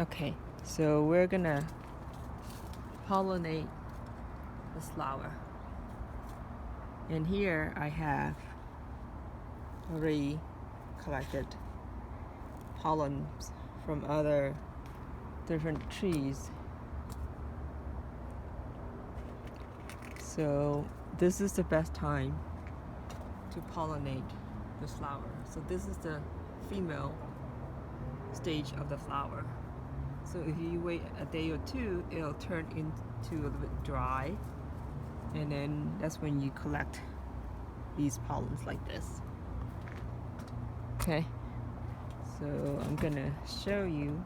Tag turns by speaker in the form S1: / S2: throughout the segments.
S1: Okay, so we're gonna pollinate this flower. And here I have already collected pollens from other different trees. So this is the best time to pollinate this flower. So this is the female stage of the flower. So if you wait a day or two, it'll turn into a little bit dry, and then that's when you collect these pollens like this. Okay, so I'm gonna show you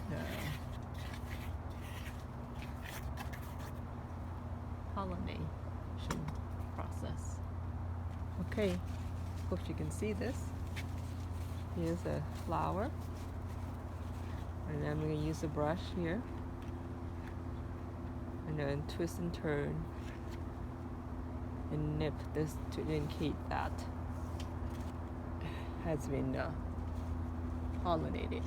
S1: the pollination process. Okay, hope you can see this. Here's a flower, and I'm going to use a brush here and then twist and turn and nip this to indicate that has been pollinated.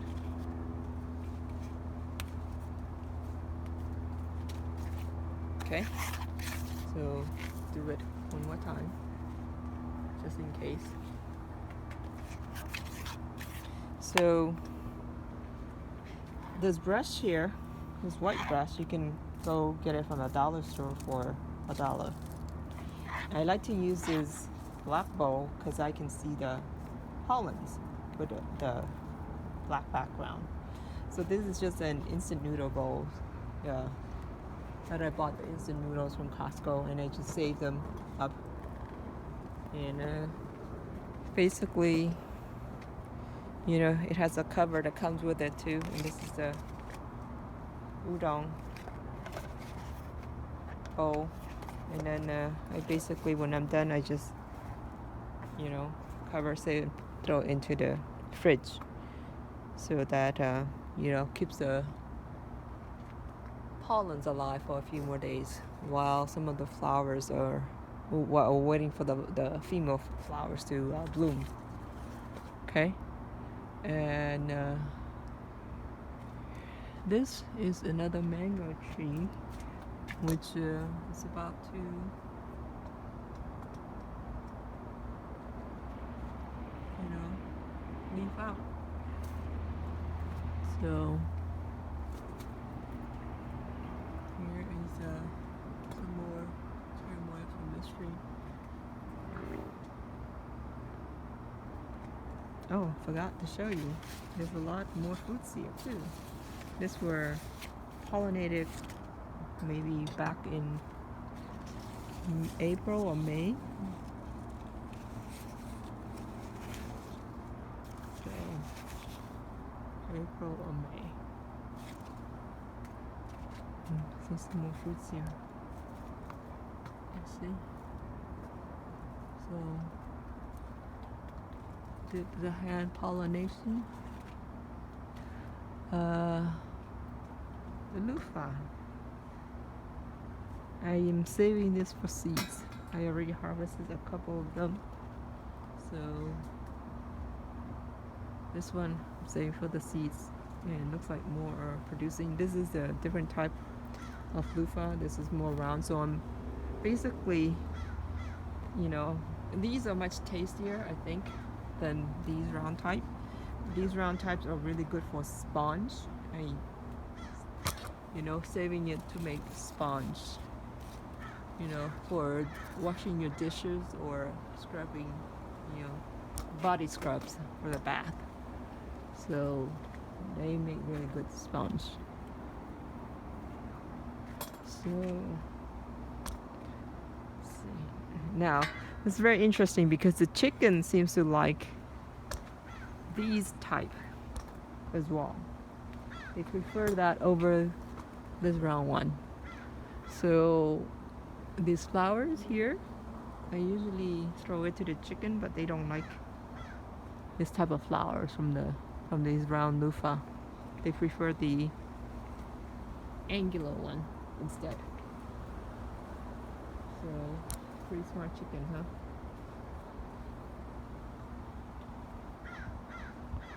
S1: Okay, so do it one more time just in case. So this brush here, this white brush, you can go get it from a dollar store for $1. I like to use this black bowl because I can see the pollens with the black background. So this is just an instant noodle bowl that I bought the instant noodles from Costco, and I just save them up. And basically, you know, it has a cover that comes with it too, and this is the udon bowl. And then I basically, when I'm done, I just, you know, cover, say, throw it into the fridge so that you know, keeps the pollens alive for a few more days while some of the flowers are, while waiting for the female flowers to bloom. Okay. And this is another mango tree, which is about to leaf out. So here is some more Cherimoya from this tree. Oh, forgot to show you. There's a lot more fruits here too. These were pollinated maybe back in April or May. Okay. April or May. See some more fruits here. Let's see. So the hand pollination, the loofah. I am saving this for seeds. I already harvested a couple of them, so this one I'm saving for the seeds. And it looks like more are producing. This is a different type of loofah. This is more round, so I'm basically, you know, these are much tastier, I think, than these round type. These round types are really good for sponge. You know, saving it to make sponge, you know, for washing your dishes or scrubbing, you know, body scrubs for the bath. So they make really good sponge. So let's see. Now it's very interesting because the chicken seems to like these type as well. They prefer that over this round one. So these flowers here, I usually throw it to the chicken, but they don't like this type of flowers from these round loofah. They prefer the angular one instead. So pretty smart chicken, huh?